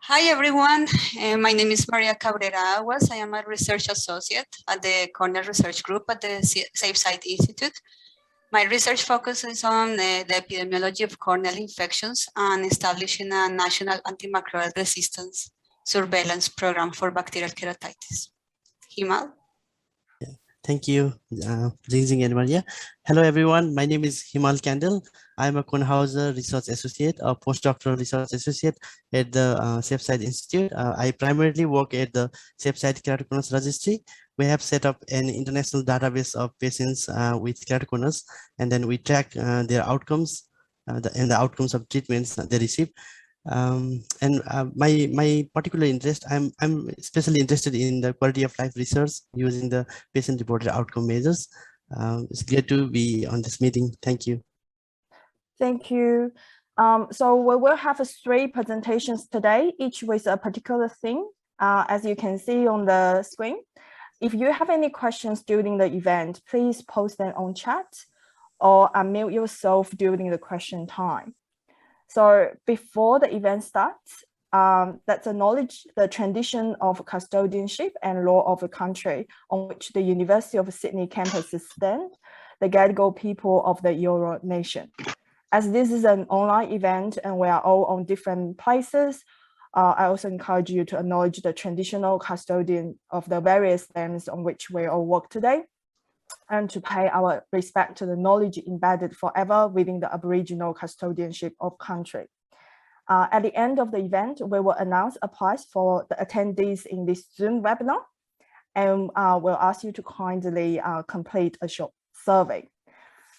Hi everyone, my name is Maria Cabrera Aguas. I am a research associate at the Cornell Research Group at the Safe Site Institute. My research focuses on the epidemiology of corneal infections and establishing a national antimicrobial resistance surveillance program for bacterial keratitis. Himal? Thank you, Jingjing and Maria. Hello, everyone. My name is Himal Kandel. I'm a Kornhauser Research Associate, a postdoctoral research associate at the Safe Site Institute. I primarily work at the Safe Site Keratoconus Registry. We have set up an international database of patients with keratoconus, and then we track their outcomes and the outcomes of treatments they receive. My particular interest, I'm especially interested in the quality of life research using the patient reported outcome measures. It's great to be on this meeting. Thank you. Thank you. So we will have 3 presentations today, each with a particular theme, as you can see on the screen. If you have any questions during the event, please post them on chat or unmute yourself during the question time. So before the event starts, let's acknowledge the tradition of custodianship and law of the country on which the University of Sydney campuses stand, the Gadigal people of the Eora Nation. As this is an online event and we are all on different places, I also encourage you to acknowledge the traditional custodian of the various lands on which we all work today, and to pay our respect to the knowledge embedded forever within the Aboriginal custodianship of country. At the end of the event, we will announce a prize for the attendees in this Zoom webinar, and we'll ask you to kindly complete a short survey.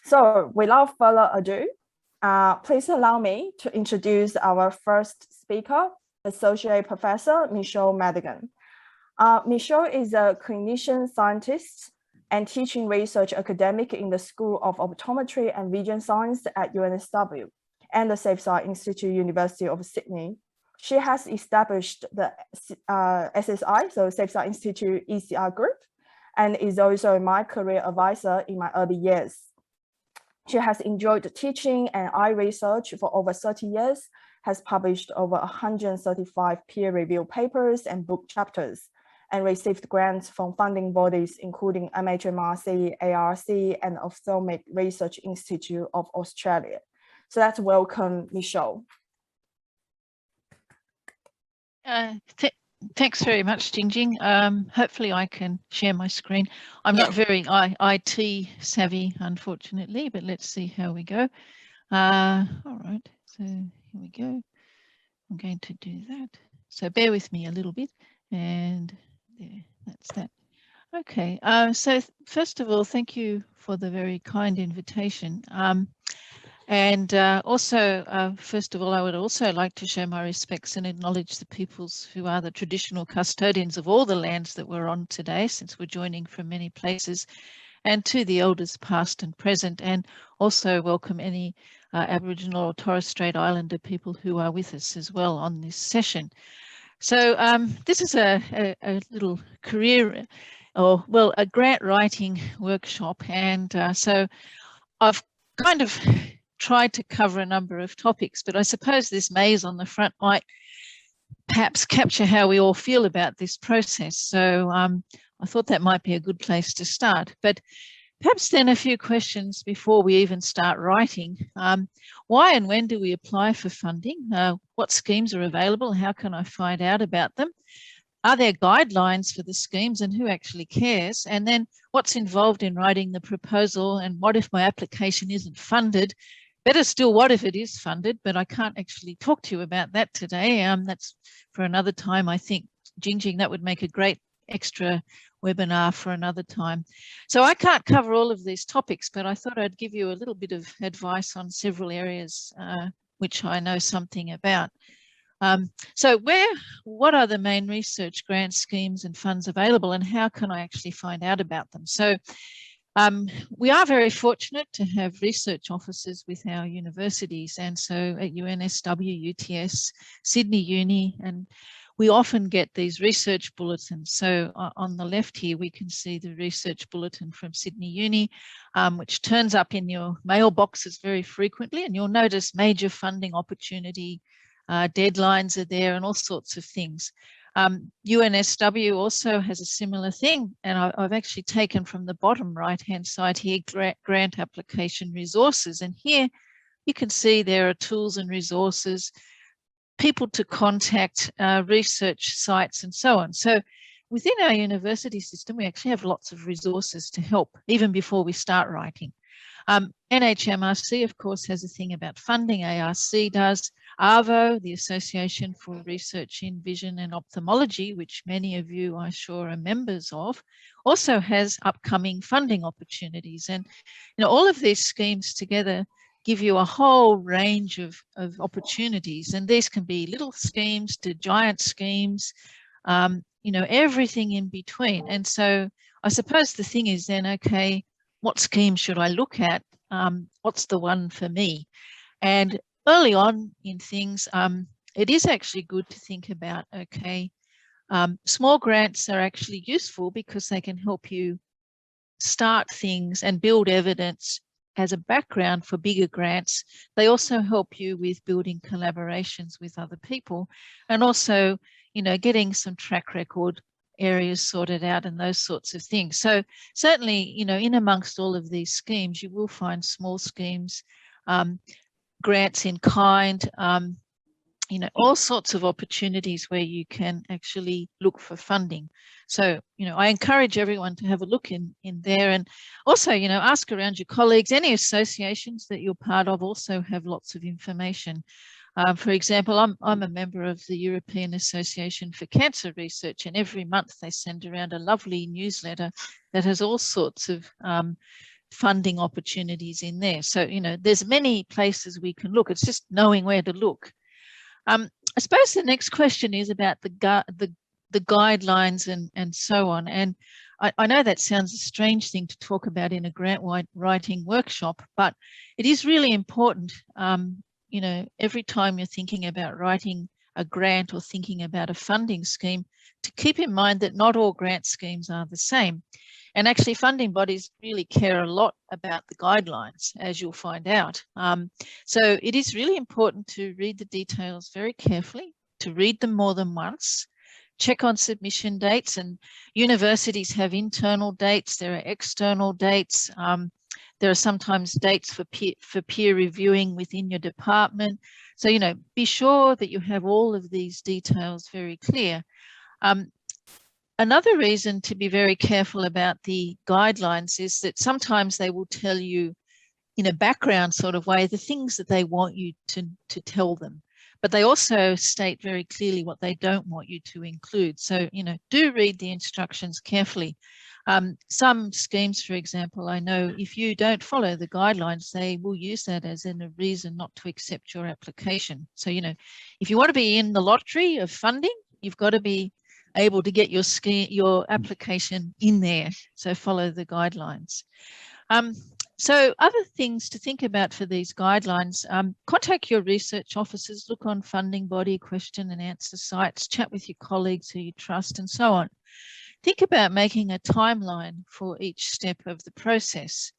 So without further ado, please allow me to introduce our first speaker, Associate Professor Michele Madigan. Michele is a clinician scientist and teaching research academic in the School of Optometry and Vision Science at UNSW and the Safe Site Institute, University of Sydney. She has established the SSI, so Safe Site Institute ECR group, and is also my career advisor in my early years. She has enjoyed teaching and eye research for over 30 years, has published over 135 peer-reviewed papers and book chapters, and received grants from funding bodies including NHMRC, ARC, and Ophthalmic Research Institute of Australia. So let's welcome Michele. Thanks very much, Jingjing. Hopefully I can share my screen. I'm not very IT savvy, unfortunately, but let's see how we go. All right, so here we go. I'm going to do that. So bear with me a little bit, and there, that's that. Okay, so first of all, thank you for the very kind invitation. Also, first of all, I would also like to show my respects and acknowledge the peoples who are the traditional custodians of all the lands that we're on today, since we're joining from many places, and to the elders past and present, and also welcome any Aboriginal or Torres Strait Islander people who are with us as well on this session. So this is a little career, or well, a grant writing workshop, and so I've kind of tried to cover a number of topics, but I suppose this maze on the front might perhaps capture how we all feel about this process. So I thought that might be a good place to start. But perhaps then a few questions before we even start writing. Why and when do we apply for funding? What schemes are available? How can I find out about them? Are there guidelines for the schemes and who actually cares? And then what's involved in writing the proposal, and what if my application isn't funded? Better still, what if it is funded, but I can't actually talk to you about that today. That's for another time. I think, Jingjing, that would make a great extra webinar for another time. So I can't cover all of these topics, but I thought I'd give you a little bit of advice on several areas which I know something about. So what are the main research grant schemes and funds available, and how can I actually find out about them? So we are very fortunate to have research offices with our universities, and so at UNSW, UTS, Sydney Uni, and we often get these research bulletins. So on the left here, we can see the research bulletin from Sydney Uni, which turns up in your mailboxes very frequently, and you'll notice major funding opportunity deadlines are there and all sorts of things. UNSW also has a similar thing, and I've actually taken from the bottom right-hand side here, grant application resources. And here you can see there are tools and resources, people to contact, research sites, and so on. So within our university system, we actually have lots of resources to help, even before we start writing. NHMRC, of course, has a thing about funding. ARC does. ARVO, the Association for Research in Vision and Ophthalmology, which many of you, I'm sure, are members of, also has upcoming funding opportunities. And all of these schemes together give you a whole range of opportunities. And these can be little schemes to giant schemes, everything in between. And so I suppose the thing is then, okay, what scheme should I look at? What's the one for me? And early on in things, it is actually good to think about, okay, small grants are actually useful because they can help you start things and build evidence as a background for bigger grants. They also help you with building collaborations with other people and also, getting some track record areas sorted out and those sorts of things. So certainly, in amongst all of these schemes, you will find small schemes, grants in kind, all sorts of opportunities where you can actually look for funding. So, I encourage everyone to have a look in there, and also, ask around your colleagues. Any associations that you're part of also have lots of information. For example, I'm a member of the European Association for Cancer Research, and every month they send around a lovely newsletter that has all sorts of funding opportunities in there. So, there's many places we can look. It's just knowing where to look. I suppose the next question is about the guidelines and so on. And I know that sounds a strange thing to talk about in a grant writing workshop, but it is really important. Every time you're thinking about writing a grant or thinking about a funding scheme, to keep in mind that not all grant schemes are the same. And actually funding bodies really care a lot about the guidelines, as you'll find out. So it is really important to read the details very carefully, to read them more than once, check on submission dates, and universities have internal dates, there are external dates. There are sometimes dates for peer reviewing within your department. So, be sure that you have all of these details very clear. Another reason to be very careful about the guidelines is that sometimes they will tell you in a background sort of way the things that they want you to tell them. But they also state very clearly what they don't want you to include. So, do read the instructions carefully. Some schemes, for example, I know if you don't follow the guidelines, they will use that as a reason not to accept your application. So, if you want to be in the lottery of funding, you've got to be able to get your application in there. So follow the guidelines. So other things to think about for these guidelines, contact your research officers, look on funding body question and answer sites, chat with your colleagues who you trust and so on. Think about making a timeline for each step of the process.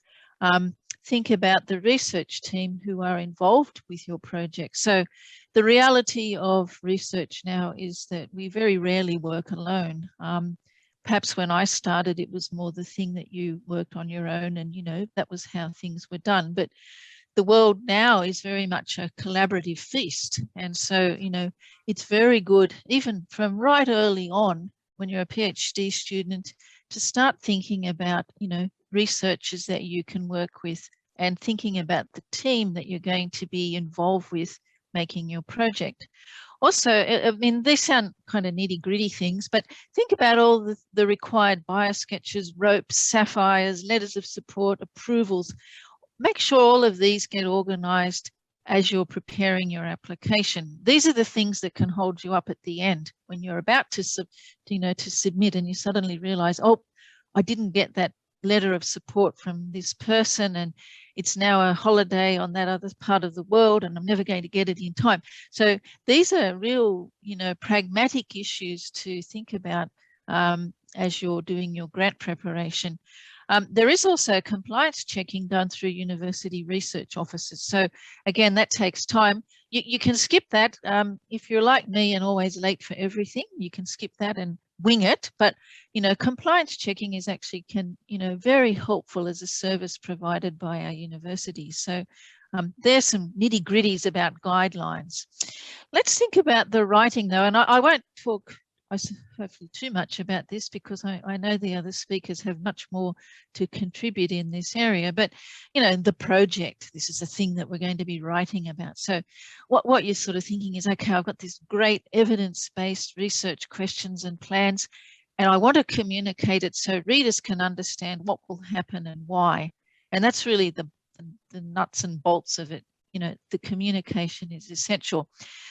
Think about the research team who are involved with your project. So the reality of research now is that we very rarely work alone. Perhaps when I started, it was more the thing that you worked on your own and, that was how things were done. But the world now is very much a collaborative feast. And so, it's very good, even from right early on, when you're a PhD student, to start thinking about, researchers that you can work with and thinking about the team that you're going to be involved with making your project. Also, I mean, they sound kind of nitty-gritty things, but think about all the required biosketches, ropes, sapphires, letters of support, approvals. Make sure all of these get organised as you're preparing your application. These are the things that can hold you up at the end when you're about to submit and you suddenly realise, oh, I didn't get that letter of support from this person and it's now a holiday on that other part of the world and I'm never going to get it in time. So these are real, pragmatic issues to think about as you're doing your grant preparation. There is also compliance checking done through university research officers. So again, that takes time. you can skip that. If you're like me and always late for everything, you can skip that and wing it. But, compliance checking is actually very helpful as a service provided by our universities. So there's some nitty gritties about guidelines. Let's think about the writing though, and I won't talk hopefully too much about this because I know the other speakers have much more to contribute in this area, but the project, this is a thing that we're going to be writing about. So what you're sort of thinking is, okay, I've got this great evidence-based research questions and plans, and I want to communicate it so readers can understand what will happen and why. And that's really the nuts and bolts of it. The communication is essential.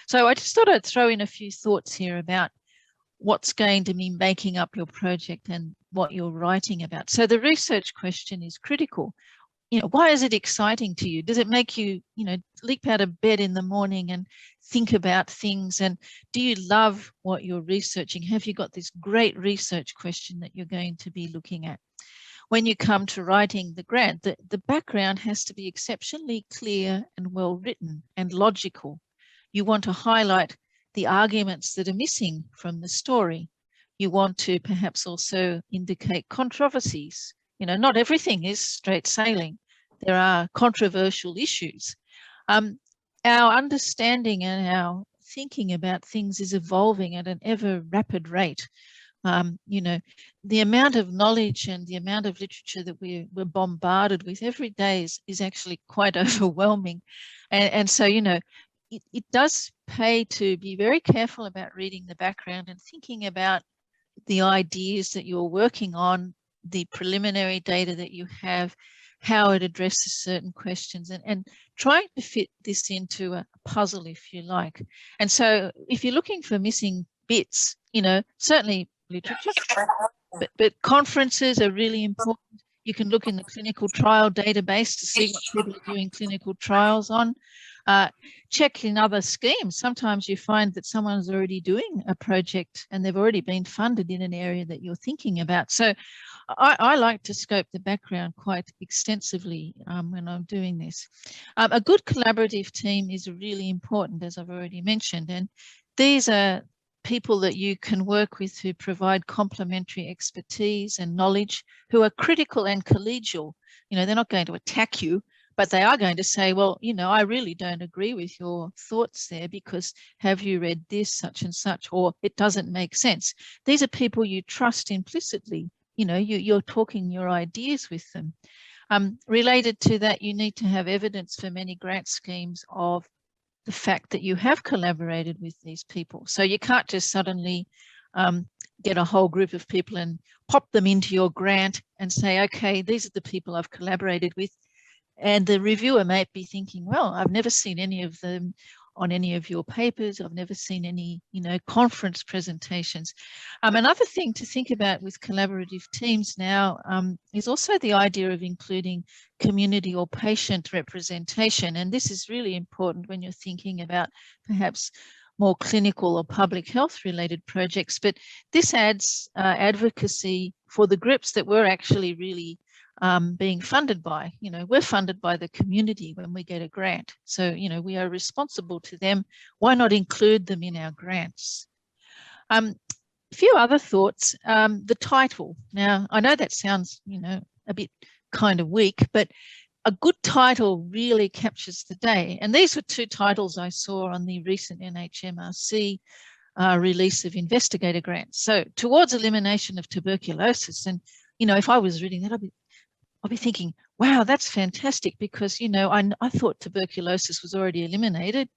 So I just thought I'd throw in a few thoughts here about what's going to be making up your project and what you're writing about. So the research question is critical. Why is it exciting to you? Does it make you, leap out of bed in the morning and think about things? And do you love what you're researching? Have you got this great research question that you're going to be looking at? When you come to writing the grant, the background has to be exceptionally clear and well written and logical. You want to highlight the arguments that are missing from the story. You want to perhaps also indicate controversies. Not everything is straight sailing. There are controversial issues. Our understanding and our thinking about things is evolving at an ever rapid rate. The amount of knowledge and the amount of literature that we're bombarded with every day is actually quite overwhelming. And so, it does pay to be very careful about reading the background and thinking about the ideas that you're working on, the preliminary data that you have, how it addresses certain questions, and trying to fit this into a puzzle, if you like. And so if you're looking for missing bits, certainly literature, but conferences are really important. You can look in the clinical trial database to see what people are doing clinical trials on. Check in other schemes. Sometimes you find that someone's already doing a project and they've already been funded in an area that you're thinking about. So I like to scope the background quite extensively when I'm doing this. A good collaborative team is really important, as I've already mentioned, and these are people that you can work with who provide complementary expertise and knowledge, who are critical and collegial. They're not going to attack you, but they are going to say, well, I really don't agree with your thoughts there because have you read this, such and such, or it doesn't make sense. These are people you trust implicitly. You're talking your ideas with them. Related to that, you need to have evidence for many grant schemes of the fact that you have collaborated with these people. So you can't just suddenly get a whole group of people and pop them into your grant and say, okay, these are the people I've collaborated with. And the reviewer might be thinking, well, I've never seen any of them on any of your papers. I've never seen any, conference presentations. Another thing to think about with collaborative teams now is also the idea of including community or patient representation. And this is really important when you're thinking about perhaps more clinical or public health related projects. But this adds advocacy for the groups that we're actually really being funded by. We're funded by the community when we get a grant. So, we are responsible to them. Why not include them in our grants? A few other thoughts. The title. Now, I know that sounds, a bit kind of weak, but a good title really captures the day. And these were two titles I saw on the recent NHMRC release of investigator grants. So, towards elimination of tuberculosis. And, if I was reading that, I'll be thinking, wow, that's fantastic, because, I thought tuberculosis was already eliminated.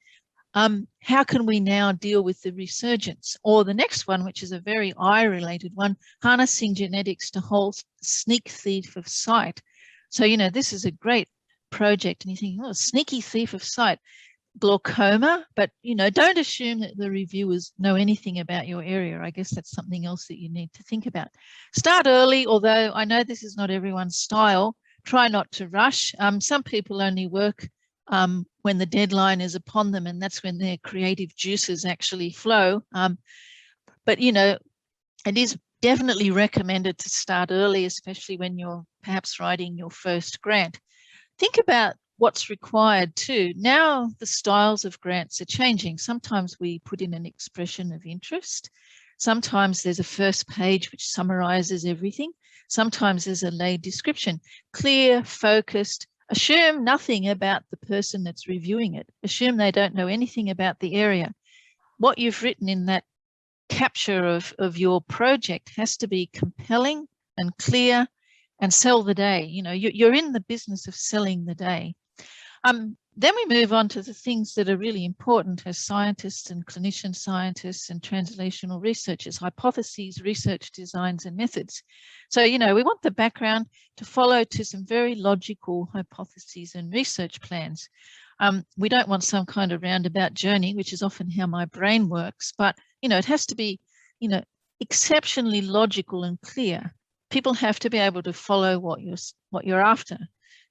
How can we now deal with the resurgence? Or the next one, which is a very eye-related one, harnessing genetics to halt sneak thief of sight. So, this is a great project, and you're thinking, oh, sneaky thief of sight, glaucoma, but, don't assume that the reviewers know anything about your area. I guess that's something else that you need to think about. Start early, although I know this is not everyone's style. Try not to rush. Some people only work when the deadline is upon them, and that's when their creative juices actually flow. But, it is definitely recommended to start early, especially when you're perhaps writing your first grant. Think about what's required too. Now the styles of grants are changing. Sometimes we put in an expression of interest. Sometimes there's a first page which summarizes everything. Sometimes there's a lay description, clear, focused. Assume nothing about the person that's reviewing it. Assume they don't know anything about the area. What you've written in that capture of your project has to be compelling and clear and sell the day. You know, you're in the business of selling the day. Then we move on to the things that are really important as scientists and clinician scientists and translational researchers: hypotheses, research designs, and methods. So, you know, we want the background to follow to some very logical hypotheses and research plans. We don't want some kind of roundabout journey, which is often how my brain works, but, you know, it has to be, you know, exceptionally logical and clear. People have to be able to follow what you're after.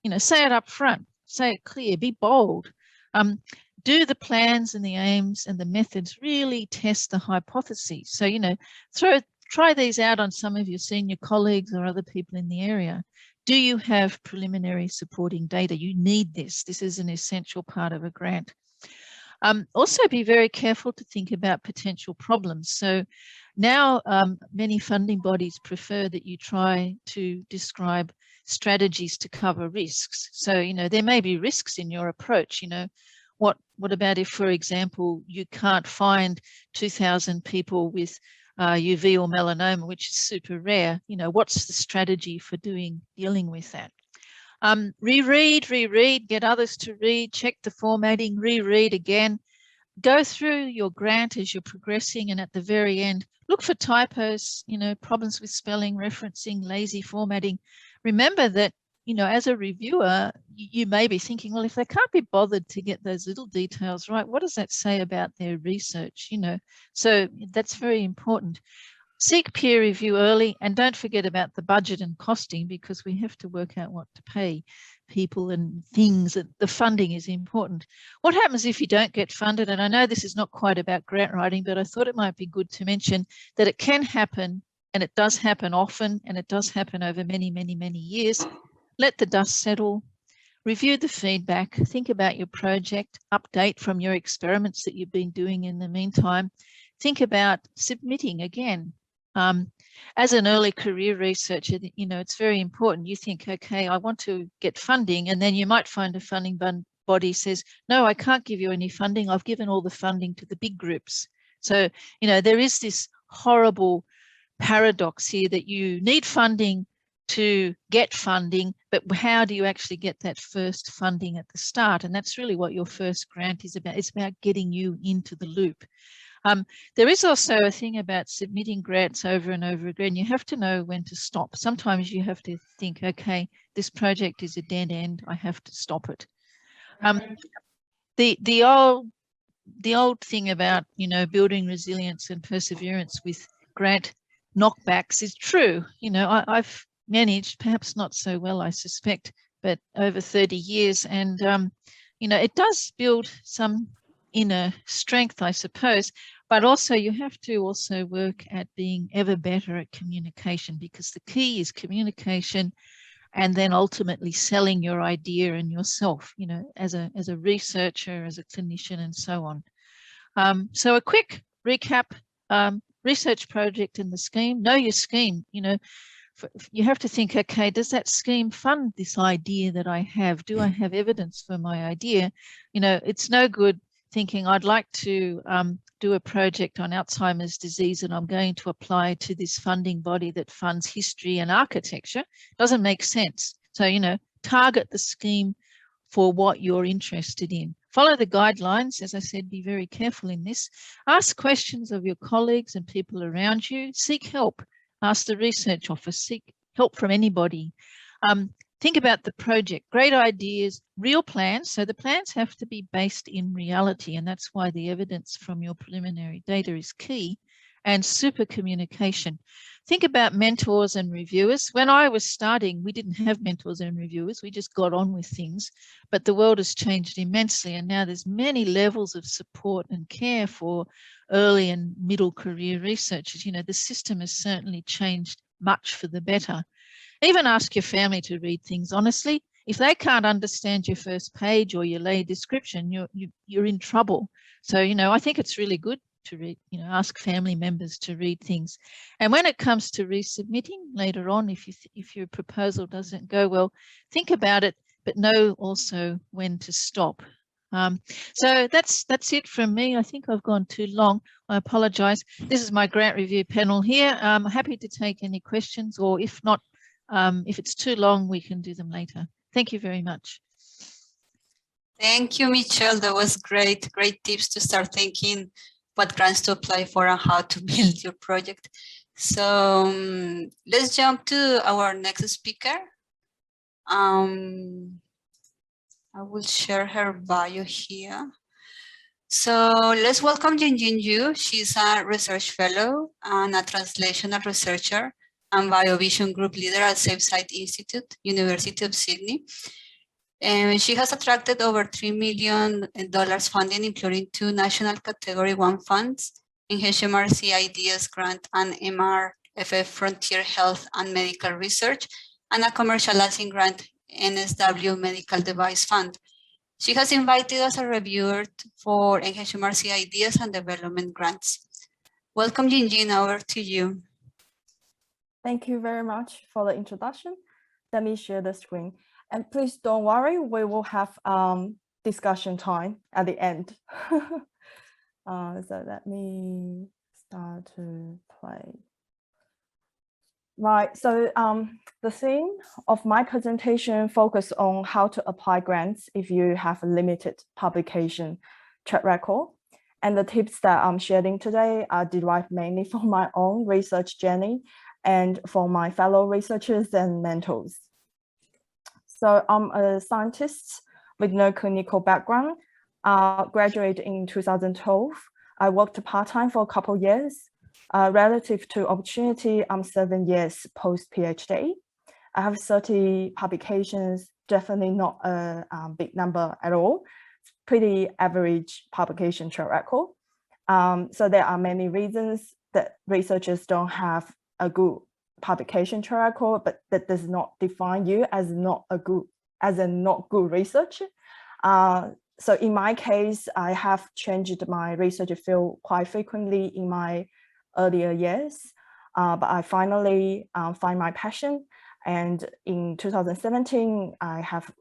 You know, say it up front. Say it clear, be bold. Do the plans and the aims and the methods really test the hypotheses? So, you know, try these out on some of your senior colleagues or other people in the area. Do you have preliminary supporting data? You need this. This is an essential part of a grant. Also be very careful to think about potential problems. So now many funding bodies prefer that you try to describe strategies to cover risks. So, you know, there may be risks in your approach. You know, what about if, for example, you can't find 2,000 people with UV or melanoma, which is super rare? You know, what's the strategy for dealing with that? Reread, get others to read, check the formatting, reread again. Go through your grant as you're progressing, and at the very end, look for typos, you know, problems with spelling, referencing, lazy formatting. Remember that, you know, as a reviewer, you may be thinking, well, if they can't be bothered to get those little details right, what does that say about their research? You know, so that's very important. Seek peer review early, and don't forget about the budget and costing, because we have to work out what to pay people and things. That the funding is important. What happens if you don't get funded? And I know this is not quite about grant writing, but I thought it might be good to mention that it can happen, and it does happen often, and it does happen over many, many, many years. Let the dust settle. Review the feedback. Think about your project. Update from your experiments that you've been doing in the meantime. Think about submitting again. As an early career researcher, you know, it's very important. You think, okay, I want to get funding, and then you might find a funding body says, no, I can't give you any funding. I've given all the funding to the big groups. So, you know, there is this horrible paradox here that you need funding to get funding, but how do you actually get that first funding at the start? And that's really what your first grant is about. It's about getting you into the loop. There is also a thing about submitting grants over and over again. You have to know when to stop. Sometimes you have to think, okay, this project is a dead end. I have to stop it. The old thing about, you know, building resilience and perseverance with grant knockbacks is true. You know, I've managed, perhaps not so well, I suspect, but over 30 years. And, you know, it does build some inner strength, I suppose. But also you have to also work at being ever better at communication, because the key is communication, and then ultimately selling your idea and yourself, you know, as a researcher, as a clinician, and so on. So a quick recap: research project and the scheme. Know your scheme. You know, you have to think, okay, does that scheme fund this idea that I have? Do I have evidence for my idea? You know, it's no good thinking I'd like to do a project on Alzheimer's disease and I'm going to apply to this funding body that funds history and architecture. Doesn't make sense. So, you know, target the scheme for what you're interested in. Follow the guidelines. As I said, be very careful in this. Ask questions of your colleagues and people around you. Seek help. Ask the research office. Seek help from anybody. Think about the project, great ideas, real plans. So the plans have to be based in reality, and that's why the evidence from your preliminary data is key. And super communication. Think about mentors and reviewers. When I was starting, we didn't have mentors and reviewers. We just got on with things, but the world has changed immensely. And now there's many levels of support and care for early and middle career researchers. You know, the system has certainly changed much for the better. Even ask your family to read things honestly. if they can't understand your first page or your lay description, you're in trouble. So, you know, I think it's really good to read, you know, ask family members to read things. And when it comes to resubmitting later on, if your proposal doesn't go well, think about it, but know also when to stop. So that's it from me. I think I've gone too long. I apologize. This is my grant review panel here. I'm happy to take any questions, or if not, if it's too long, we can do them later. Thank you very much. Thank you, Michele. That was great tips to start thinking what grants to apply for and how to build your project. So let's jump to our next speaker. I will share her bio here. So let's welcome Jingjing You. She's a research fellow and a translational researcher and biovision group leader at SafeSite Institute, University of Sydney. And she has attracted over $3 million funding, including 2 national Category 1 funds, NHMRC Ideas Grant and MRFF Frontier Health and Medical Research, and a commercializing grant, UNSW Medical Device Fund. She has invited us as a reviewer for NHMRC Ideas and Development Grants. Welcome, Jingjing, over to you. Thank you very much for the introduction. Let me share the screen. And please don't worry, we will have discussion time at the end. So let me start to play. Right, so the theme of my presentation focus on how to apply grants if you have a limited publication track record. And the tips that I'm sharing today are derived mainly from my own research journey and for my fellow researchers and mentors. So I'm a scientist with no clinical background, graduated in 2012. I worked part-time for a couple of years. Relative to opportunity, I'm 7 years post-PhD. I have 30 publications, definitely not a big number at all. It's pretty average publication track record. So there are many reasons that researchers don't have a good publication track record, but that does not define you as a not good researcher. So in my case, I have changed my research field quite frequently in my earlier years, but I finally find my passion. And in 2017, I have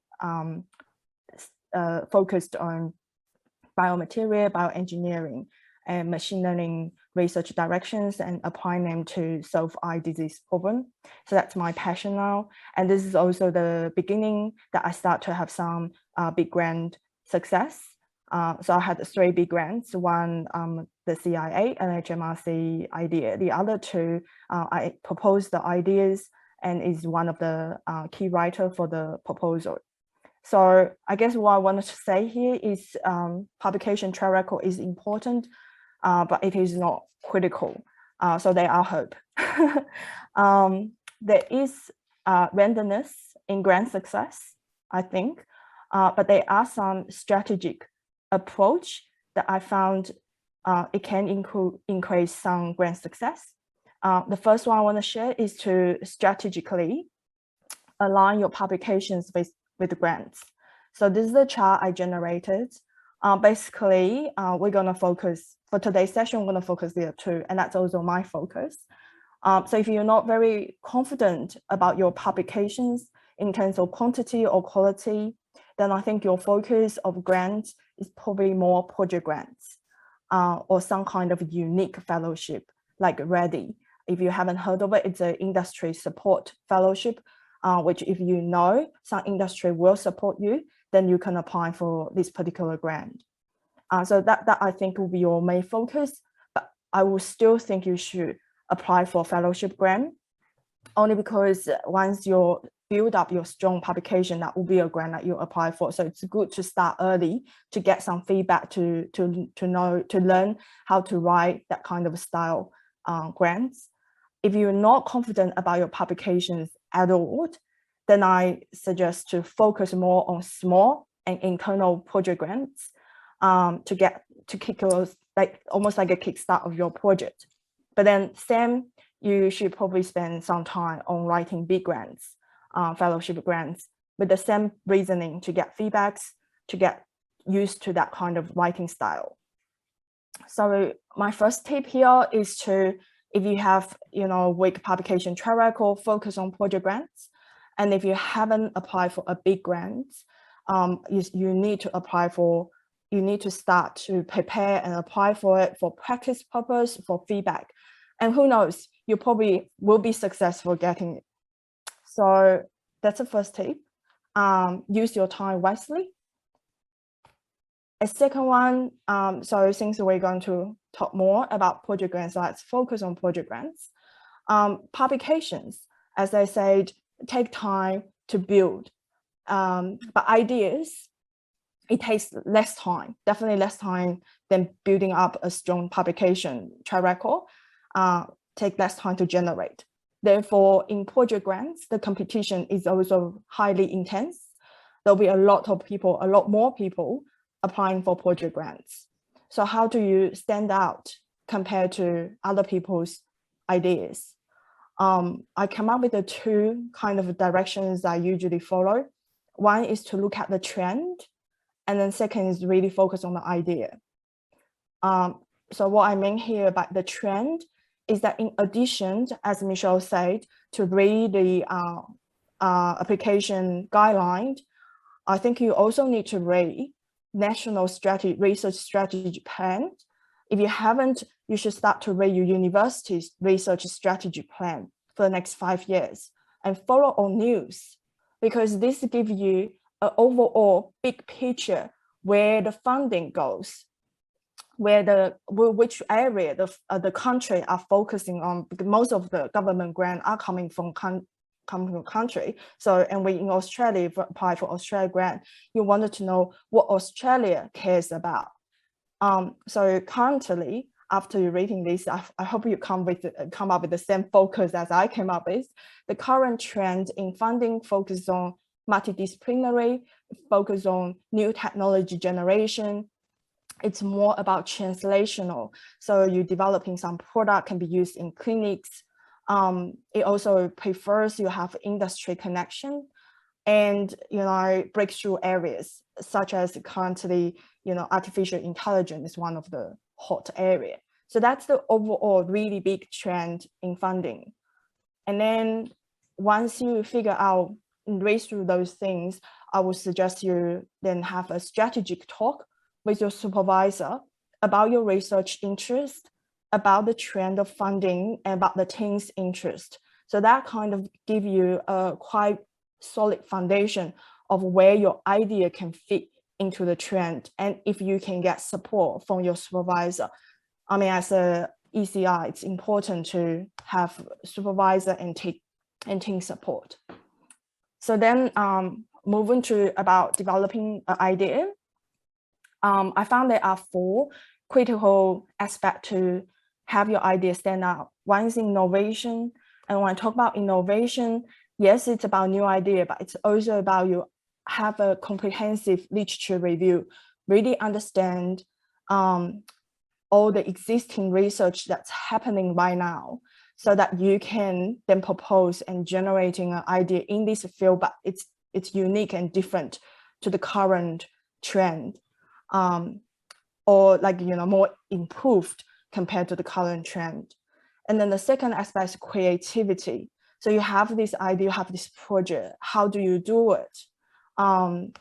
focused on biomaterial, bioengineering, and machine learning research directions and applying them to solve eye disease problem. So that's my passion now. And this is also the beginning that I start to have some big grant success. So I had 3 big grants, one the CIA and NHMRC idea. The other 2, I proposed the ideas and is one of the key writer for the proposal. So I guess what I wanted to say here is publication track record is important, but it is not critical. So there are hope. There is randomness in grant success, I think, but there are some strategic approach that I found it can increase some grant success. The first one I want to share is to strategically align your publications with the grants. So this is the chart I generated. Basically, we're going to focus, for today's session, we're going to focus there too, and that's also my focus. So if you're not very confident about your publications in terms of quantity or quality, then I think your focus of grants is probably more project grants or some kind of unique fellowship like READY. If you haven't heard of it, it's an industry support fellowship, which if you know some industry will support you, then you can apply for this particular grant. So that I think will be your main focus, but I will still think you should apply for fellowship grant, only because once you build up your strong publication, that will be a grant that you apply for. So it's good to start early to get some feedback to learn how to write that kind of style grants. If you're not confident about your publications at all, then I suggest to focus more on small and internal project grants to kick yours, like almost like a kickstart of your project. But then you should probably spend some time on writing big grants, fellowship grants, with the same reasoning to get feedbacks, to get used to that kind of writing style. So my first tip here is to, if you have, weak publication track record, focus on project grants. And if you haven't applied for a big grant, you need to apply for, you need to start to prepare and apply for it for practice purpose, for feedback. And who knows, you probably will be successful getting it. So that's the first tip. Use your time wisely. A second one, so since we're going to talk more about project grants, let's focus on project grants. Publications, as I said, take time to build, but ideas, it takes less time, definitely less time than building up a strong publication track record, take less time to generate. Therefore, in project grants, the competition is also highly intense. There'll be a lot more people applying for project grants. So how do you stand out compared to other people's ideas? I come up with the two kind of directions I usually follow. One is to look at the trend, and then second is really focus on the idea. So what I mean here by the trend is that in addition, as Michele said, to read the application guideline, I think you also need to read National Research Strategy Plan. If you haven't, you should start to read your university's research strategy plan for the next 5 years and follow on news, because this gives you an overall big picture where the funding goes, which area the country are focusing on, because most of the government grants are coming from country. So, and we in Australia apply for Australia grant, you wanted to know what Australia cares about. So currently, after you're reading this, I hope you come up with the same focus as I came up with. The current trend in funding focuses on multidisciplinary, focus on new technology generation. It's more about translational. So you're developing some product can be used in clinics. It also prefers you have industry connection and, breakthrough areas, such as currently, artificial intelligence is one of the hot area. So that's the overall really big trend in funding. And then once you figure out and read through those things, I would suggest you then have a strategic talk with your supervisor about your research interest, about the trend of funding, and about the team's interest. So that kind of give you a quite solid foundation of where your idea can fit into the trend, and if you can get support from your supervisor. I mean, as a ECI, it's important to have supervisor and team support. So then moving to about developing an idea, I found there are 4 critical aspects to have your idea stand out. One is innovation. And when I talk about innovation, yes, it's about new idea, but it's also about you have a comprehensive literature review, really understand all the existing research that's happening right now, so that you can then propose and generating an idea in this field, but it's unique and different to the current trend, or more improved compared to the current trend. And then the second aspect is creativity. So you have this idea, you have this project, how do you do it? And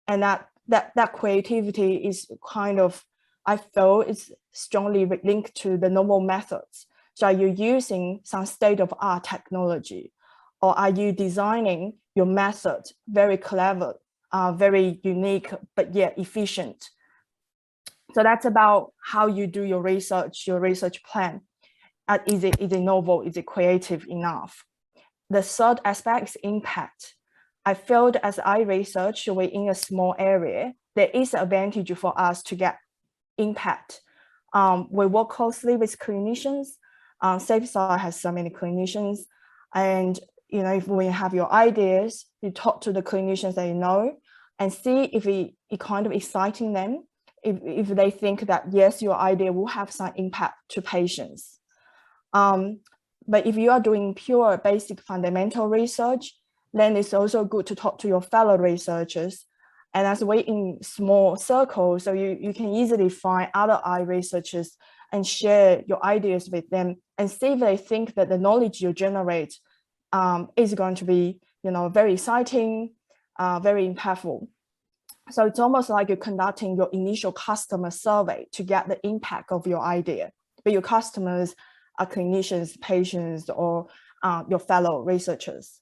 that creativity is kind of, I feel it's strongly linked to the novel methods. So are you using some state-of-art technology, or are you designing your method very clever, very unique, but yet efficient? So that's about how you do your research plan. Is it novel? Is it creative enough? The third aspect is impact. I felt as I research, we're in a small area, there is an advantage for us to get impact. We work closely with clinicians. SafeSite has so many clinicians, and if we have your ideas, you talk to the clinicians that you know, and see if it kind of exciting them. If they think that yes, your idea will have some impact to patients. But if you are doing pure basic fundamental research, then it's also good to talk to your fellow researchers. And as we're in small circles, so you can easily find other eye researchers and share your ideas with them and see if they think that the knowledge you generate is going to be, very exciting, very impactful. So it's almost like you're conducting your initial customer survey to get the impact of your idea. But your customers are clinicians, patients, or your fellow researchers.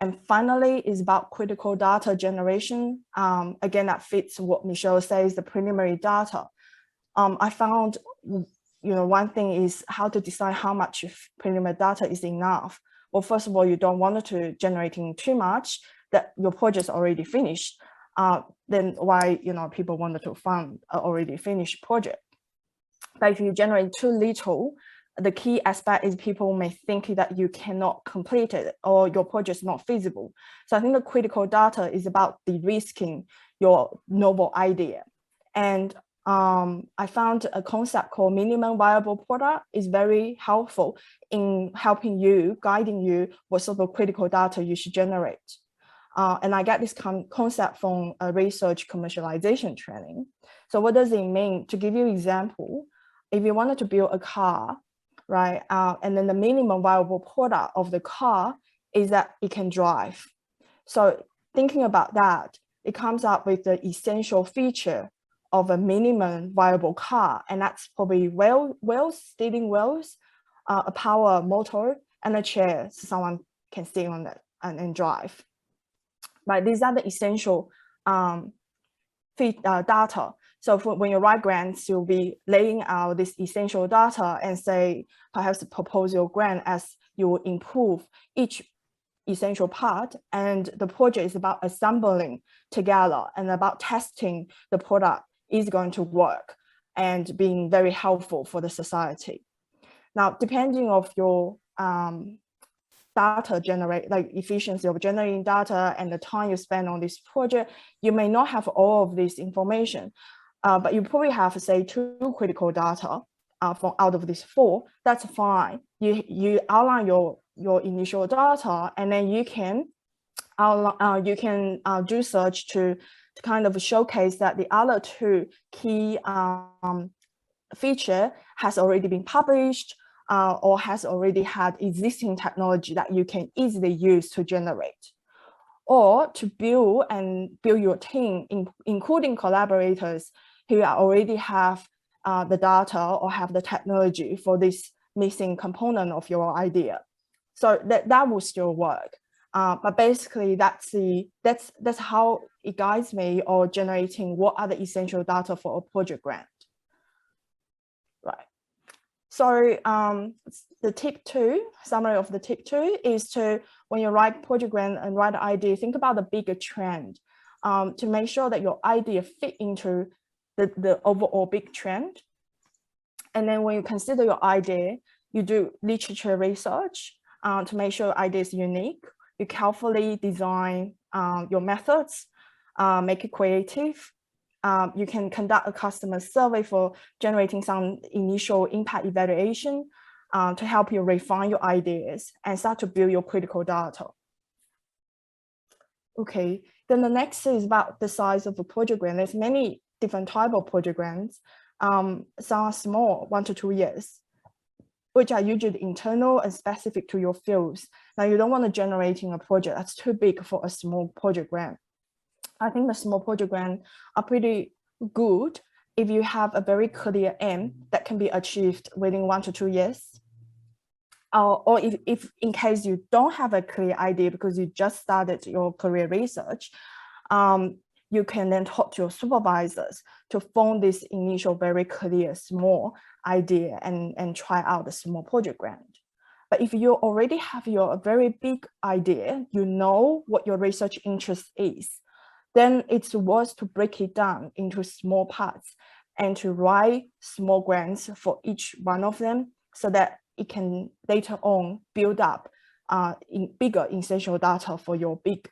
And finally, is about critical data generation. Again, that fits what Michele says, the preliminary data. I found, one thing is how to decide how much preliminary data is enough. Well, first of all, you don't want to generating too much that your project's already finished. Then why, people wanted to fund an already finished project. But if you generate too little, the key aspect is people may think that you cannot complete it or your project is not feasible. So I think the critical data is about de-risking your novel idea. And I found a concept called minimum viable product is very helpful in helping you, guiding you what sort of critical data you should generate. And I get this concept from a research commercialization training. So what does it mean? To give you an example, if you wanted to build a car, right? And then the minimum viable product of the car is that it can drive. So thinking about that, it comes up with the essential feature of a minimum viable car. And that's probably steering wheels, a power motor, and a chair so someone can sit on it and drive. Right, these are the essential data. So when you write grants, you'll be laying out this essential data and say, perhaps propose your grant as you will improve each essential part. And the project is about assembling together and about testing the product is going to work and being very helpful for the society. Now, depending on your data efficiency of generating data and the time you spend on this project, you may not have all of this information. But you probably have, say, 2 critical data from out of these 4. That's fine. You outline your initial data, and then you can do search to kind of showcase that the other 2 key feature has already been published or has already had existing technology that you can easily use to generate. Or to build your team, including collaborators who already have the data or have the technology for this missing component of your idea. So that will still work. But basically, that's how it guides me or generating what are the essential data for a project grant. Right. So the tip 2, summary of the tip 2 is to, when you write project grant and write an idea, think about the bigger trend to make sure that your idea fit into the overall big trend. And then when you consider your idea, you do literature research to make sure your idea is unique. You carefully design your methods, make it creative. You can conduct a customer survey for generating some initial impact evaluation to help you refine your ideas and start to build your critical data. Okay, then the next is about the size of a project grant. There's many different types of project grants. Some are small, 1 to 2 years, which are usually internal and specific to your fields. Now, you don't want to generate a project that's too big for a small project grant. I think the small project grants are pretty good if you have a very clear aim that can be achieved within 1 to 2 years. Or if in case you don't have a clear idea because you just started your career research, you can then talk to your supervisors to form this initial very clear small idea and try out a small project grant. But if you already have your very big idea, you know what your research interest is, then it's worth to break it down into small parts and to write small grants for each one of them so that it can later on build up in bigger essential data for your big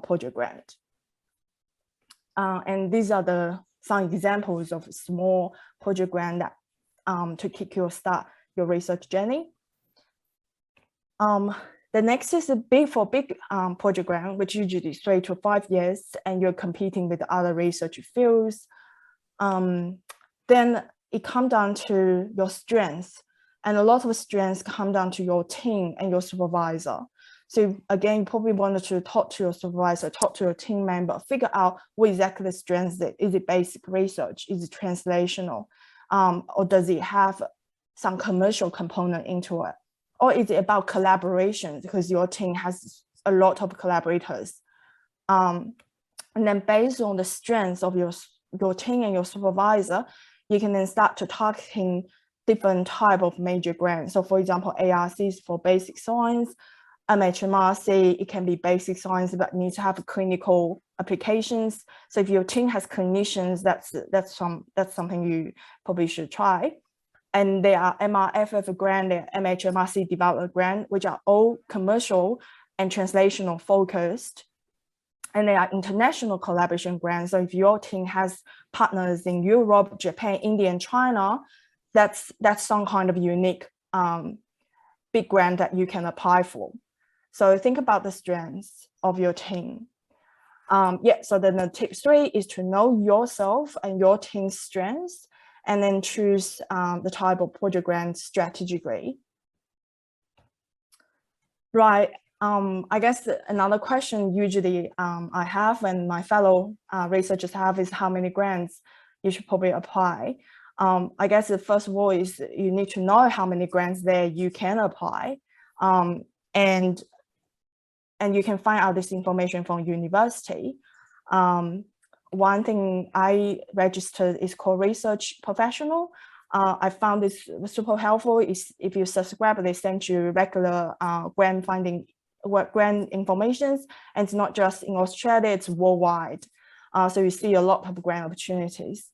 project grant. And these are some examples of small project grant that to kick your research journey. The next is for big project grant, which usually 3 to 5 years, and you're competing with other research fields. Then it comes down to your strengths, and a lot of strengths come down to your team and your supervisor. So again, you probably wanted to talk to your supervisor, talk to your team member, figure out what exactly the strengths is. Is it basic research? Is it translational? Or does it have some commercial component into it? Or is it about collaboration because your team has a lot of collaborators? And then based on the strengths of your team and your supervisor, you can then start to targeting different type of major grants. So for example, ARCs for basic science, NHMRC, it can be basic science, but need to have clinical applications. So if your team has clinicians, that's something you probably should try. And there are MRFF grant, there are NHMRC development grant, which are all commercial and translational focused. And there are international collaboration grants. So if your team has partners in Europe, Japan, India, and China, that's some kind of unique big grant that you can apply for. So think about the strengths of your team. So then the tip 3 is to know yourself and your team's strengths, and then choose the type of project grant strategically. Right, I guess another question usually I have and my fellow researchers have is how many grants you should probably apply. I guess the first of all is you need to know how many grants there you can apply. And you can find out this information from university. One thing I registered is called research professional. I found this super helpful. Is if you subscribe, they send you regular grant information, and it's not just in Australia, it's worldwide. So you see a lot of grant opportunities.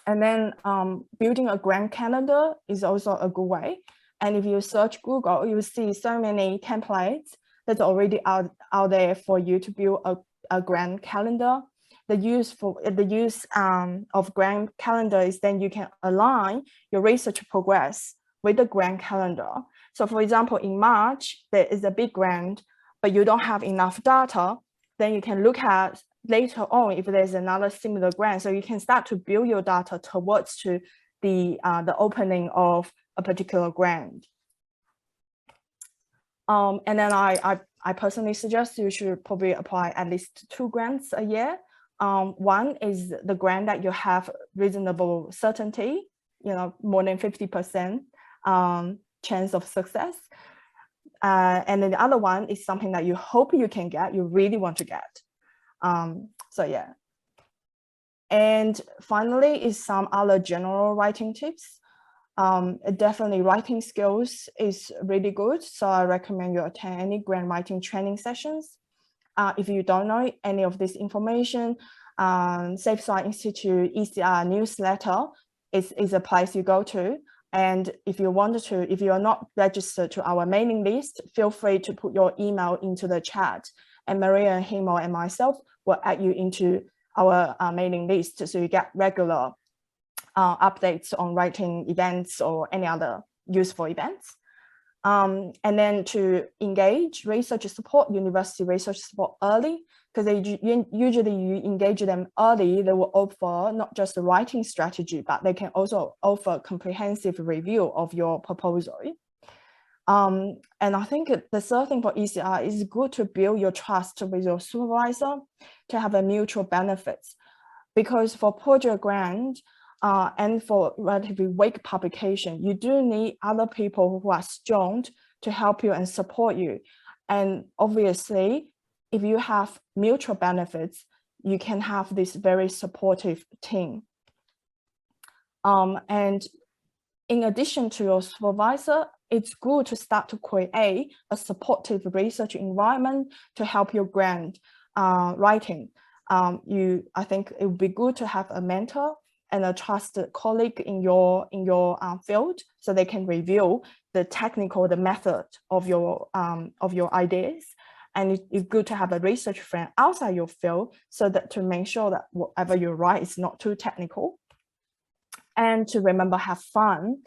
And then building a grant calendar is also a good way. And if you search Google, you will see so many templates that's already out there for you to build a grant calendar. The use of grant calendar is then you can align your research progress with the grant calendar. So for example, in March, there is a big grant, but you don't have enough data, then you can look at later on if there's another similar grant. So you can start to build your data towards to the opening of a particular grant. And then I personally suggest you should probably apply at least 2 grants a year. One is the grant that you have reasonable certainty, more than 50% chance of success. And then the other one is something that you hope you can get, you really want to get. So yeah. And finally is some other general writing tips. Definitely writing skills is really good. So I recommend you attend any grant writing training sessions. If you don't know any of this information, Safe Science Institute ECR newsletter is a place you go to. And if you are not registered to our mailing list, feel free to put your email into the chat, and Maria, Himal, and myself will add you into our mailing list, so you get regular updates on writing events or any other useful events. And then to engage research support, university research support early, because usually you engage them early, they will offer not just the writing strategy, but they can also offer comprehensive review of your proposal. And I think the third thing for ECR is good to build your trust with your supervisor to have a mutual benefits, because for project grant, and for relatively weak publication, you do need other people who are strong to help you and support you. And obviously, if you have mutual benefits, you can have this very supportive team. And in addition to your supervisor, it's good to start to create a supportive research environment to help your grant writing. I think it would be good to have a mentor and a trusted colleague in your field, so they can review the method of your ideas. And it's good to have a research friend outside your field, so that to make sure that whatever you write is not too technical. And to remember, have fun.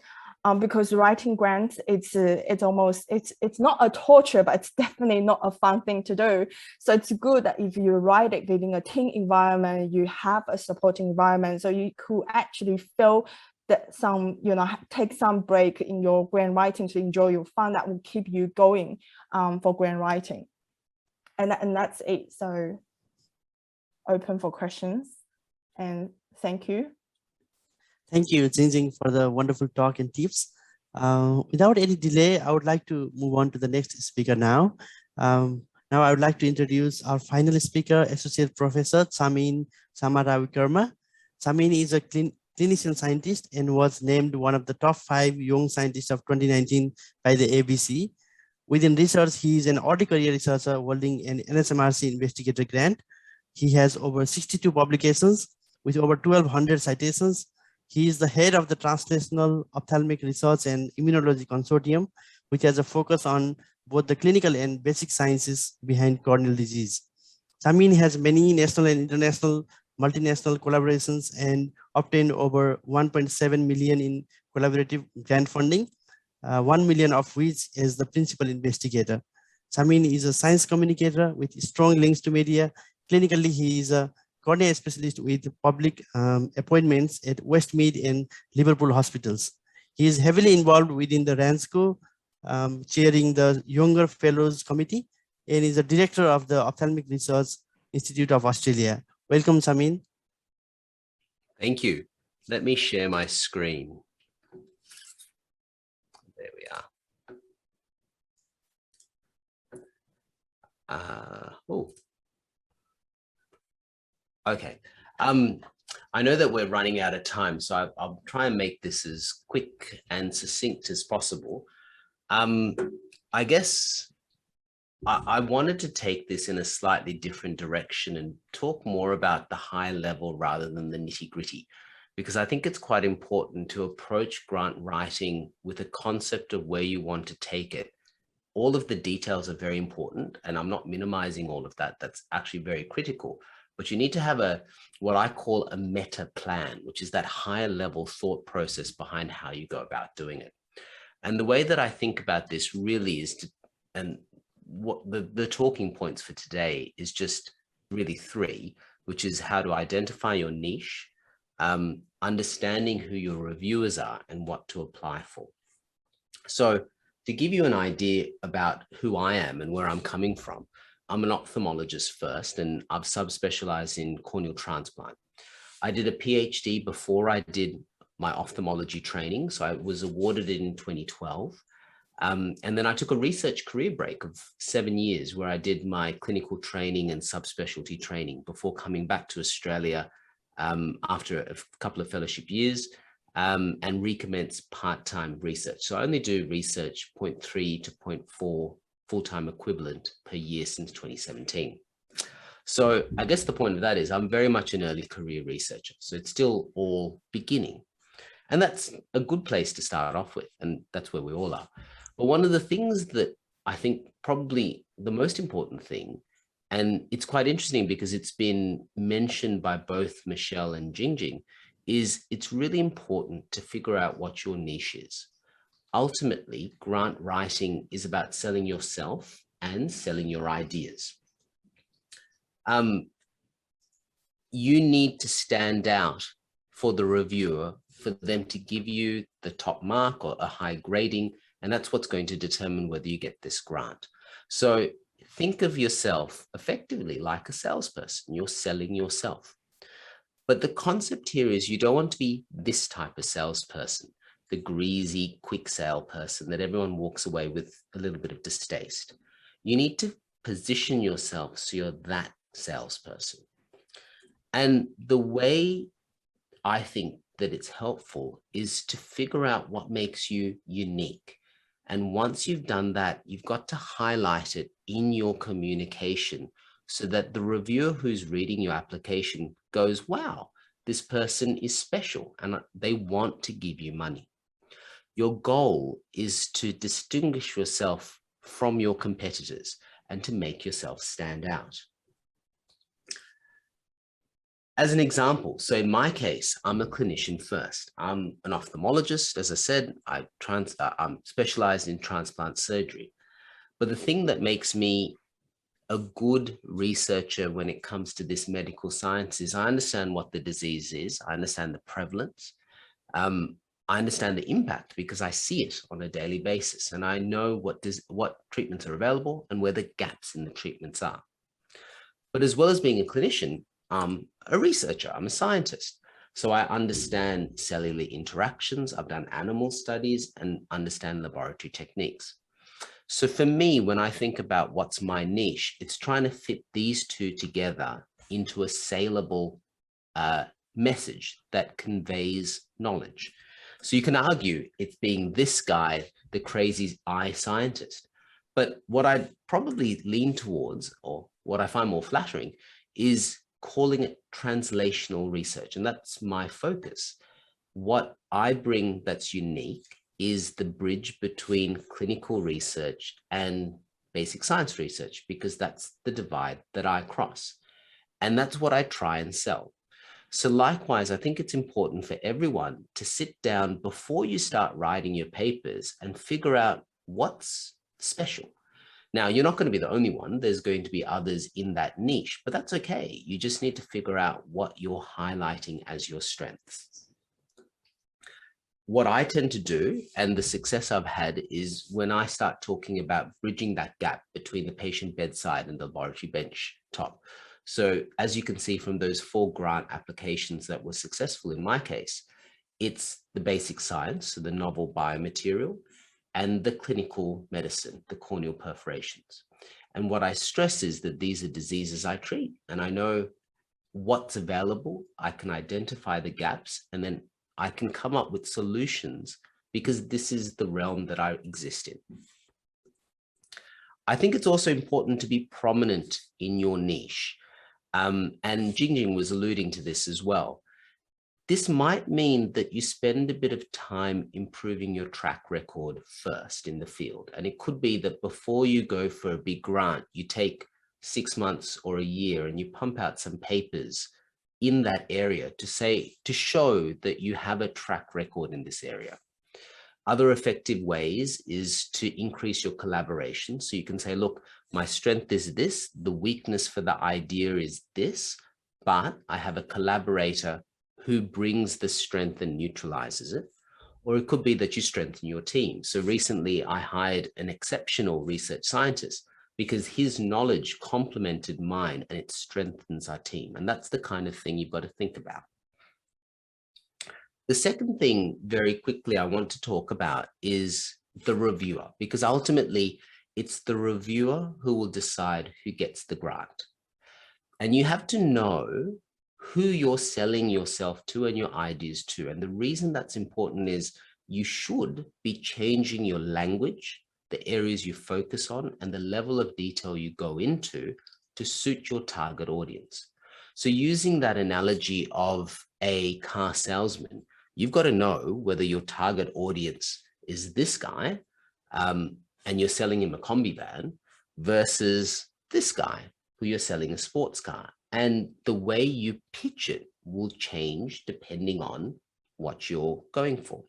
because writing grants, it's not a torture, but it's definitely not a fun thing to do. So it's good that if you write it within a team environment, you have a supporting environment, so you could actually feel that take some break in your grant writing to enjoy your fun. That will keep you going for grant writing. And that's it. So open for questions, and thank you. Thank you, Jingjing, for the wonderful talk and tips. Without any delay, I would like to move on to the next speaker now. Now I would like to introduce our final speaker, Associate Professor Chameen Samarawickrama. Chameen is a clinician scientist and was named one of the top 5 young scientists of 2019 by the ABC. Within research, he is an early career researcher holding an NHMRC investigator grant. He has over 62 publications with over 1,200 citations. He is the head of the Translational Ophthalmic Research and Immunology Consortium, which has a focus on both the clinical and basic sciences behind corneal disease. Chameen has many national and international multinational collaborations and obtained over 1.7 million in collaborative grant funding, 1 million of which is the principal investigator. Chameen is a science communicator with strong links to media. Clinically, he is a cornea specialist with public appointments at Westmead and Liverpool hospitals. He is heavily involved within the RANSCO, chairing the Younger Fellows Committee, and is a director of the Ophthalmic Research Institute of Australia. Welcome, Chameen. Thank you. Let me share my screen. There we are. Okay. I know that we're running out of time, so I'll try and make this as quick and succinct as possible. I guess I wanted to take this in a slightly different direction and talk more about the high level rather than the nitty-gritty, because I think it's quite important to approach grant writing with a concept of where you want to take it. All of the details are very important, and I'm not minimizing all of that. That's actually very critical. But you need to have what I call a meta plan, which is that higher level thought process behind how you go about doing it. And the way that I think about this really is what the talking points for today is just really 3, which is how to identify your niche, understanding who your reviewers are and what to apply for. So to give you an idea about who I am and where I'm coming from, I'm an ophthalmologist first, and I've subspecialized in corneal transplant. I did a PhD before I did my ophthalmology training, so I was awarded it in 2012. And then I took a research career break of 7 years where I did my clinical training and subspecialty training before coming back to Australia after a couple of fellowship years and recommence part-time research. So I only do research 0.3 to 0.4 full-time equivalent per year since 2017. So I guess the point of that is I'm very much an early career researcher. So it's still all beginning. And that's a good place to start off with. And that's where we all are. But one of the things that I think probably the most important thing, and it's quite interesting because it's been mentioned by both Michele and Jingjing, is it's really important to figure out what your niche is. Ultimately, grant writing is about selling yourself and selling your ideas. You need to stand out for the reviewer, for them to give you the top mark or a high grading, and that's what's going to determine whether you get this grant. So think of yourself effectively like a salesperson. You're selling yourself. But the concept here is you don't want to be this type of salesperson, the greasy, quick sale person that everyone walks away with a little bit of distaste. You need to position yourself so you're that salesperson. And the way I think that it's helpful is to figure out what makes you unique. And once you've done that, you've got to highlight it in your communication so that the reviewer who's reading your application goes, wow, this person is special and they want to give you money. Your goal is to distinguish yourself from your competitors and to make yourself stand out. As an example, so in my case, I'm a clinician first. I'm an ophthalmologist. As I said, I'm specialized in transplant surgery. But the thing that makes me a good researcher when it comes to this medical science is I understand what the disease is. I understand the prevalence. I understand the impact because I see it on a daily basis, and I know what treatments are available and where the gaps in the treatments are. But as well as being a clinician, I'm a researcher, I'm a scientist. So I understand cellular interactions, I've done animal studies and understand laboratory techniques. So for me, when I think about what's my niche, it's trying to fit these two together into a saleable message that conveys knowledge. So you can argue it's being this guy, the crazy eye scientist. But what I probably lean towards, or what I find more flattering, is calling it translational research. And that's my focus. What I bring that's unique is the bridge between clinical research and basic science research, because that's the divide that I cross. And that's what I try and sell. So likewise, I think it's important for everyone to sit down before you start writing your papers and figure out what's special. Now, you're not going to be the only one. There's going to be others in that niche, but that's okay. You just need to figure out what you're highlighting as your strengths. What I tend to do, and the success I've had, is when I start talking about bridging that gap between the patient bedside and the laboratory bench top. So as you can see from those 4 grant applications that were successful in my case, it's the basic science, so the novel biomaterial, and the clinical medicine, the corneal perforations. And what I stress is that these are diseases I treat, and I know what's available. I can identify the gaps, and then I can come up with solutions because this is the realm that I exist in. I think it's also important to be prominent in your niche. And Jingjing was alluding to this as well. This might mean that you spend a bit of time improving your track record first in the field. And it could be that before you go for a big grant, you take 6 months or a year and you pump out some papers in that area to show that you have a track record in this area. Other effective ways is to increase your collaboration. So you can say, look, my strength is this, the weakness for the idea is this, but I have a collaborator who brings the strength and neutralizes it. Or it could be that you strengthen your team. So recently I hired an exceptional research scientist because his knowledge complemented mine and it strengthens our team. And that's the kind of thing you've got to think about. The second thing very quickly I want to talk about is the reviewer, because ultimately it's the reviewer who will decide who gets the grant. And you have to know who you're selling yourself to and your ideas to. And the reason that's important is you should be changing your language, the areas you focus on, and the level of detail you go into to suit your target audience. So using that analogy of a car salesman, you've got to know whether your target audience is this guy and you're selling him a combi van versus this guy who you're selling a sports car. And the way you pitch it will change depending on what you're going for.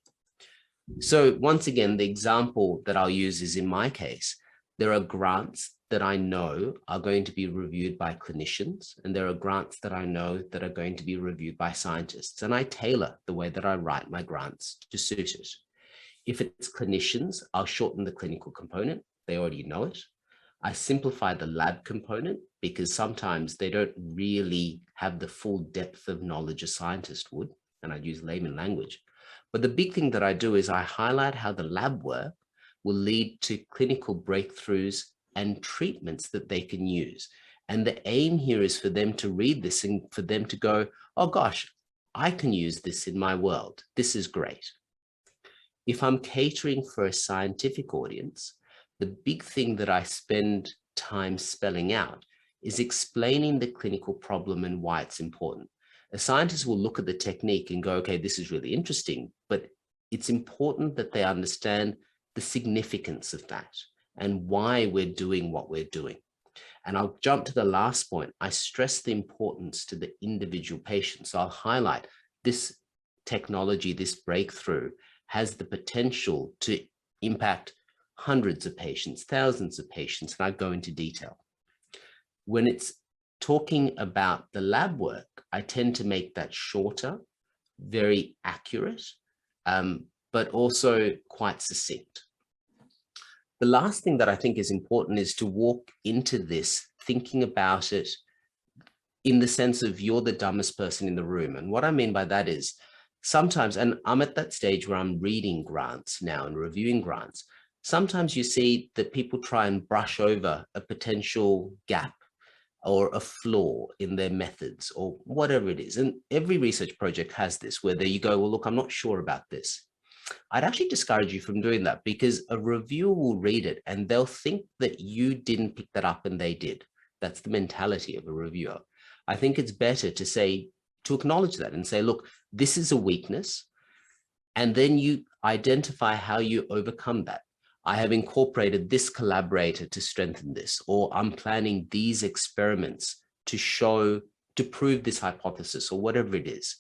So once again, the example that I'll use is in my case, there are grants that I know are going to be reviewed by clinicians, and there are grants that I know that are going to be reviewed by scientists. And I tailor the way that I write my grants to suit it. If it's clinicians, I'll shorten the clinical component. They already know it. I simplify the lab component because sometimes they don't really have the full depth of knowledge a scientist would, and I use layman language. But the big thing that I do is I highlight how the lab work will lead to clinical breakthroughs and treatments that they can use. And the aim here is for them to read this and for them to go, oh gosh, I can use this in my world. This is great. If I'm catering for a scientific audience, the big thing that I spend time spelling out is explaining the clinical problem and why it's important. A scientist will look at the technique and go, okay, this is really interesting, but it's important that they understand the significance of that and why we're doing what we're doing. And I'll jump to the last point. I stress the importance to the individual patient. So I'll highlight this technology, this breakthrough has the potential to impact hundreds of patients, thousands of patients, and I go into detail. When it's talking about the lab work, I tend to make that shorter, very accurate, but also quite succinct. The last thing that I think is important is to walk into this thinking about it in the sense of you're the dumbest person in the room. And what I mean by that is sometimes, and I'm at that stage where I'm reading grants now and reviewing grants, sometimes you see that people try and brush over a potential gap or a flaw in their methods or whatever it is. And every research project has this, where there you go, well, look, I'm not sure about this. I'd actually discourage you from doing that, because a reviewer will read it and they'll think that you didn't pick that up and they did. That's the mentality of a reviewer. I think it's better to say, to acknowledge that and say, look, this is a weakness. And then you identify how you overcome that. I have incorporated this collaborator to strengthen this, or I'm planning these experiments to show, to prove this hypothesis, or whatever it is.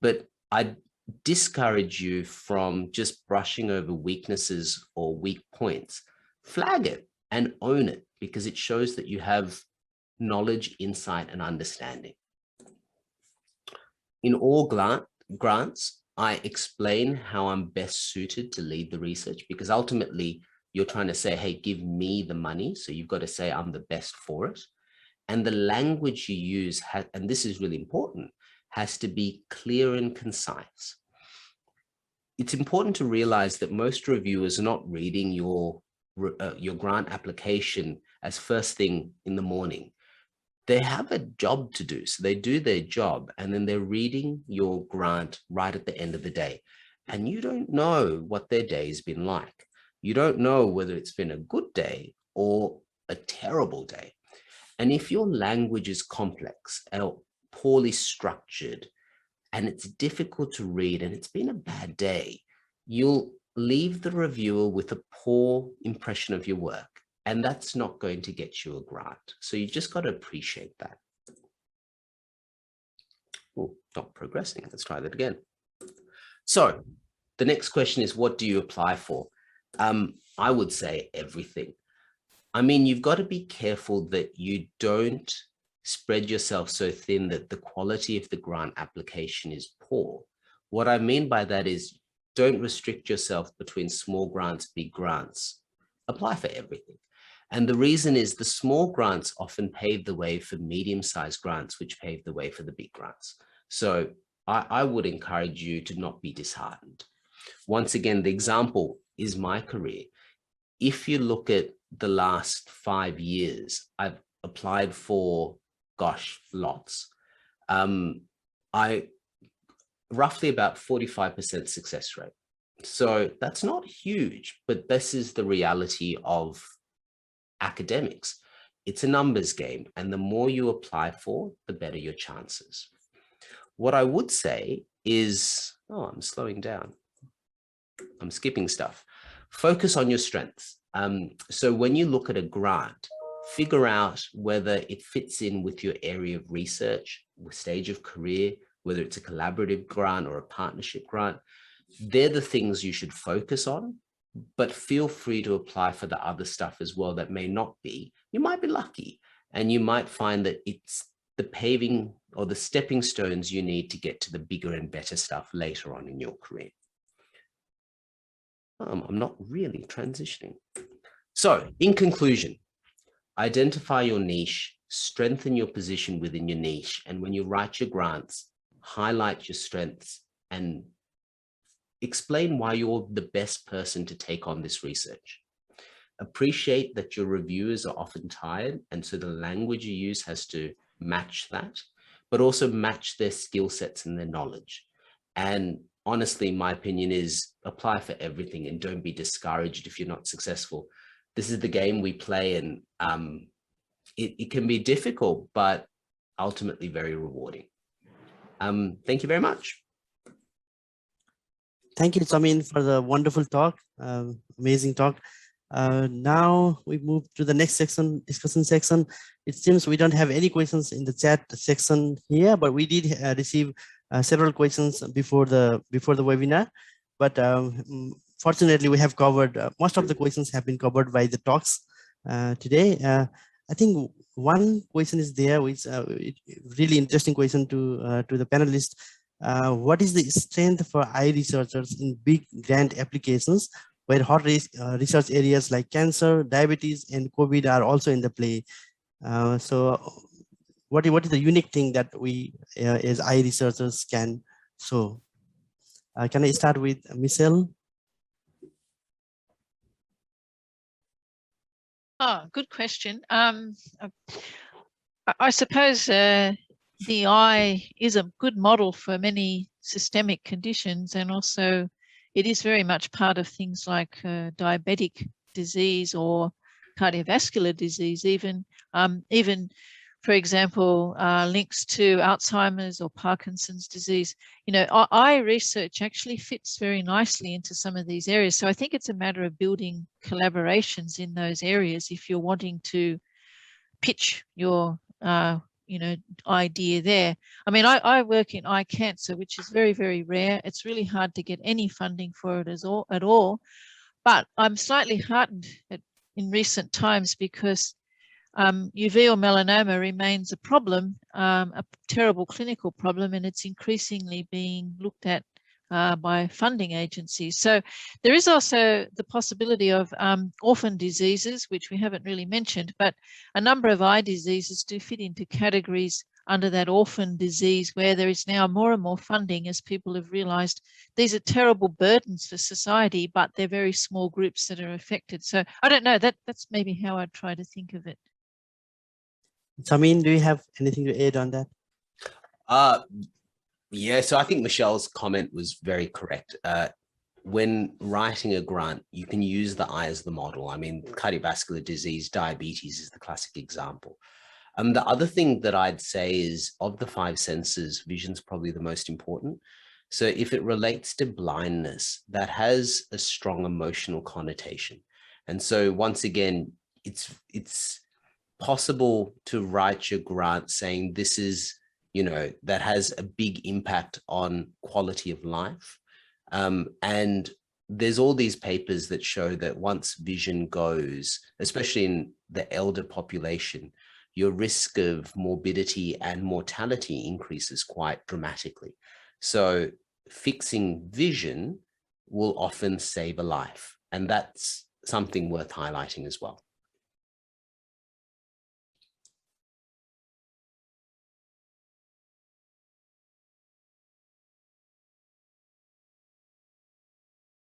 But I discourage you from just brushing over weaknesses or weak points. Flag it and own it, because it shows that you have knowledge, insight, and understanding. In all grants, I explain how I'm best suited to lead the research, because ultimately you're trying to say, hey, give me the money. So you've got to say I'm the best for it. And the language you use, and this is really important, has to be clear and concise. It's important to realize that most reviewers are not reading your grant application as first thing in the morning. They have a job to do. So they do their job and then they're reading your grant right at the end of the day. And you don't know what their day has been like. You don't know whether it's been a good day or a terrible day. And if your language is complex or poorly structured and it's difficult to read and it's been a bad day, you'll leave the reviewer with a poor impression of your work. And that's not going to get you a grant. So you just got to appreciate that. Oh, not progressing. Let's try that again. So the next question is, what do you apply for? I would say everything. I mean, you've got to be careful that you don't spread yourself so thin that the quality of the grant application is poor. What I mean by that is, don't restrict yourself between small grants, big grants. Apply for everything. And the reason is the small grants often pave the way for medium-sized grants, which pave the way for the big grants. So I would encourage you to not be disheartened. Once again, the example is my career. If you look at the last 5 years, I've applied for, gosh, lots. Roughly about 45% success rate. So that's not huge, but this is the reality of academics. It's a numbers game, and the more you apply for, the better your chances. What I would say is, oh, I'm slowing down. I'm skipping stuff. Focus on your strengths. So when you look at a grant, figure out whether it fits in with your area of research, stage of career, whether it's a collaborative grant or a partnership grant. They're the things you should focus on, but feel free to apply for the other stuff as well that may not be. You might be lucky, and you might find that it's the paving or the stepping stones you need to get to the bigger and better stuff later on in your career. I'm not really transitioning. So in conclusion, identify your niche, strengthen your position within your niche, and when you write your grants, highlight your strengths and explain why you're the best person to take on this research. Appreciate that your reviewers are often tired, and so the language you use has to match that, but also match their skill sets and their knowledge. And honestly, my opinion is apply for everything and don't be discouraged if you're not successful. This is the game we play, and it can be difficult, but ultimately very rewarding. Thank you very much. Thank you, Chameen, for the wonderful talk, amazing talk. Now we move to the next section, discussion section. It seems we don't have any questions in the chat section here, but we did receive several questions before the webinar. But fortunately, we have covered most of the questions have been covered by the talks today. I think one question is there, which really interesting question to the panelists. What is the strength for eye researchers in big grant applications where hot research areas like cancer, diabetes, and COVID are also in the play? So what is the unique thing that we as eye researchers can show? Can I start with Michele? Oh, good question. I suppose the eye is a good model for many systemic conditions, and also it is very much part of things like diabetic disease or cardiovascular disease, even for example, links to Alzheimer's or Parkinson's disease. You know, eye research actually fits very nicely into some of these areas. So I think it's a matter of building collaborations in those areas if you're wanting to pitch your you know, idea there. I mean, I work in eye cancer, which is very, very rare. It's really hard to get any funding for it at all. But I'm slightly heartened in recent times because uveal melanoma remains a problem, a terrible clinical problem, and it's increasingly being looked at by funding agencies. So there is also the possibility of orphan diseases, which we haven't really mentioned, but a number of eye diseases do fit into categories under that orphan disease where there is now more and more funding as people have realized these are terrible burdens for society, but they're very small groups that are affected. So I don't know, that's maybe how I'd try to think of it. Chameen, do you have anything to add on that? Yeah, so I think Michele's comment was very correct. When writing a grant, you can use the eye as the model. I mean, cardiovascular disease, diabetes is the classic example. The other thing that I'd say is of the 5 senses, vision's probably the most important. So if it relates to blindness, that has a strong emotional connotation. And so once again, it's possible to write your grant saying this is, you know, that has a big impact on quality of life. And there's all these papers that show that once vision goes, especially in the elder population, your risk of morbidity and mortality increases quite dramatically. So fixing vision will often save a life. And that's something worth highlighting as well.